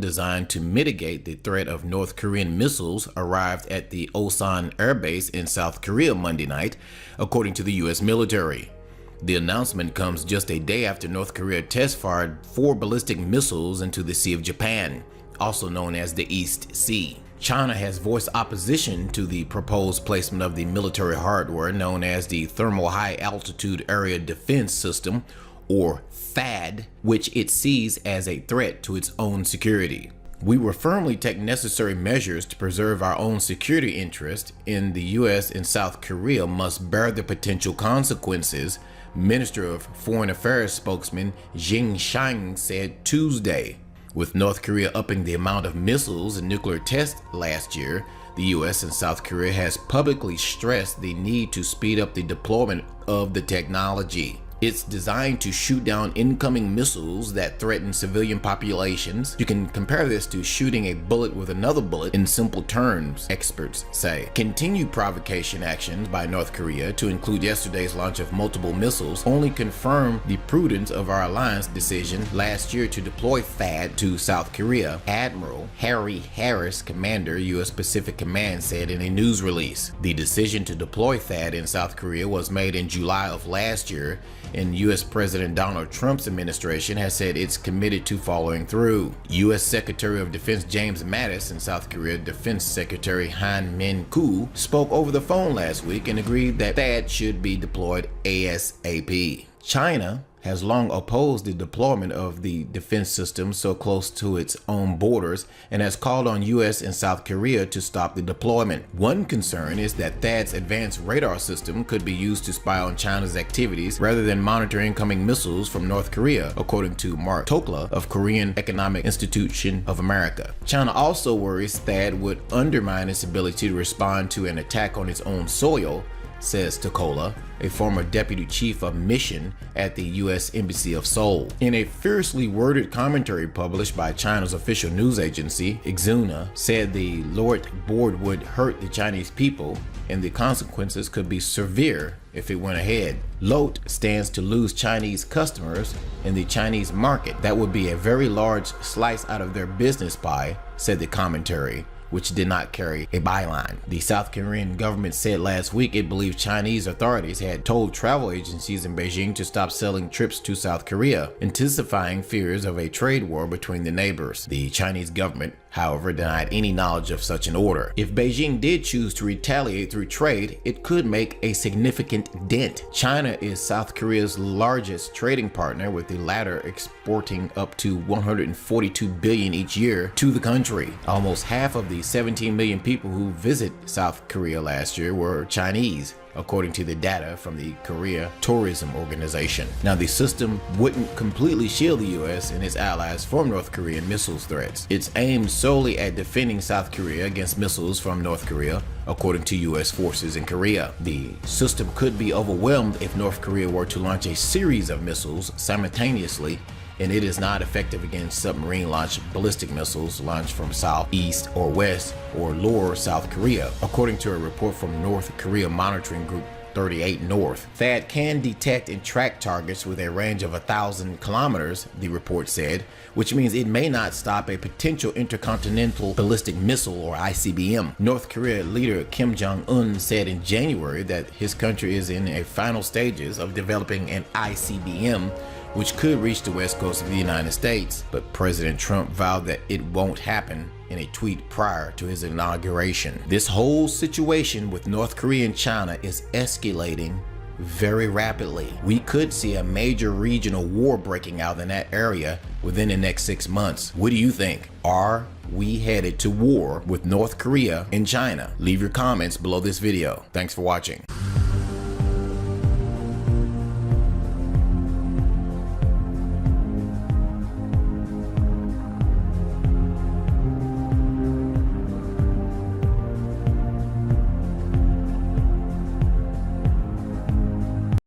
designed to mitigate the threat of North Korean missiles arrived at the Osan Air Base in South Korea Monday night, according to the U.S. military. The announcement comes just a day after North Korea test-fired 4 ballistic missiles into the Sea of Japan, also known as the East Sea. China has voiced opposition to the proposed placement of the military hardware known as the Thermal High Altitude Area Defense System, or THAAD, which it sees as a threat to its own security. We will firmly take necessary measures to preserve our own security interest in the U.S. and South Korea must bear the potential consequences, Minister of Foreign Affairs spokesman Jing Shang said Tuesday. With North Korea upping the amount of missiles and nuclear tests last year, the U.S. and South Korea has publicly stressed the need to speed up the deployment of the technology. It's designed to shoot down incoming missiles that threaten civilian populations. You can compare this to shooting a bullet with another bullet in simple terms, experts say. Continued provocation actions by North Korea, to include yesterday's launch of multiple missiles, only confirm the prudence of our alliance decision last year to deploy THAAD to South Korea, Admiral Harry Harris, commander, U.S. Pacific Command, said in a news release. The decision to deploy THAAD in South Korea was made in July of last year, and U.S. President Donald Trump's administration has said it's committed to following through. U.S. Secretary of Defense James Mattis and South Korea Defense Secretary Han Min-koo spoke over the phone last week and agreed that THAAD should be deployed ASAP. China has long opposed the deployment of the defense system so close to its own borders and has called on U.S. and South Korea to stop the deployment. One concern is that THAAD's advanced radar system could be used to spy on China's activities rather than monitor incoming missiles from North Korea, according to Mark Tokla of Korean Economic Institution of America. China also worries THAAD would undermine its ability to respond to an attack on its own soil, says Tokola, a former deputy chief of mission at the U.S. Embassy of Seoul. In a fiercely worded commentary published by China's official news agency, Xuna said the lowered board would hurt the Chinese people and the consequences could be severe if it went ahead. Lot stands to lose Chinese customers in the Chinese market. That would be a very large slice out of their business pie, said the commentary, which did not carry a byline. The South Korean government said last week it believed Chinese authorities had told travel agencies in Beijing to stop selling trips to South Korea, intensifying fears of a trade war between the neighbors. The Chinese government, however, denied any knowledge of such an order. If Beijing did choose to retaliate through trade, it could make a significant dent. China is South Korea's largest trading partner, with the latter exporting up to $142 billion each year to the country. Almost half of the 17 million people who visit South Korea last year were Chinese, according to the data from the Korea Tourism Organization. Now, the system wouldn't completely shield the U.S. and its allies from North Korean missiles threats. It's aimed solely at defending South Korea against missiles from North Korea, according to U.S. forces in Korea. The system could be overwhelmed if North Korea were to launch a series of missiles simultaneously, and it is not effective against submarine-launched ballistic missiles launched from south, east, or west, or lower South Korea, according to a report from North Korea Monitoring Group 38 North. THAAD can detect and track targets with a range of 1,000 kilometers, the report said, which means it may not stop a potential intercontinental ballistic missile, or ICBM. North Korea leader Kim Jong-un said in January that his country is in a final stages of developing an ICBM, which could reach the west coast of the United States, but President Trump vowed that it won't happen in a tweet prior to his inauguration. This whole situation with North Korea and China is escalating very rapidly. We could see a major regional war breaking out in that area within the next 6 months. What do you think? Are we headed to war with North Korea and China? Leave your comments below this video. Thanks for watching.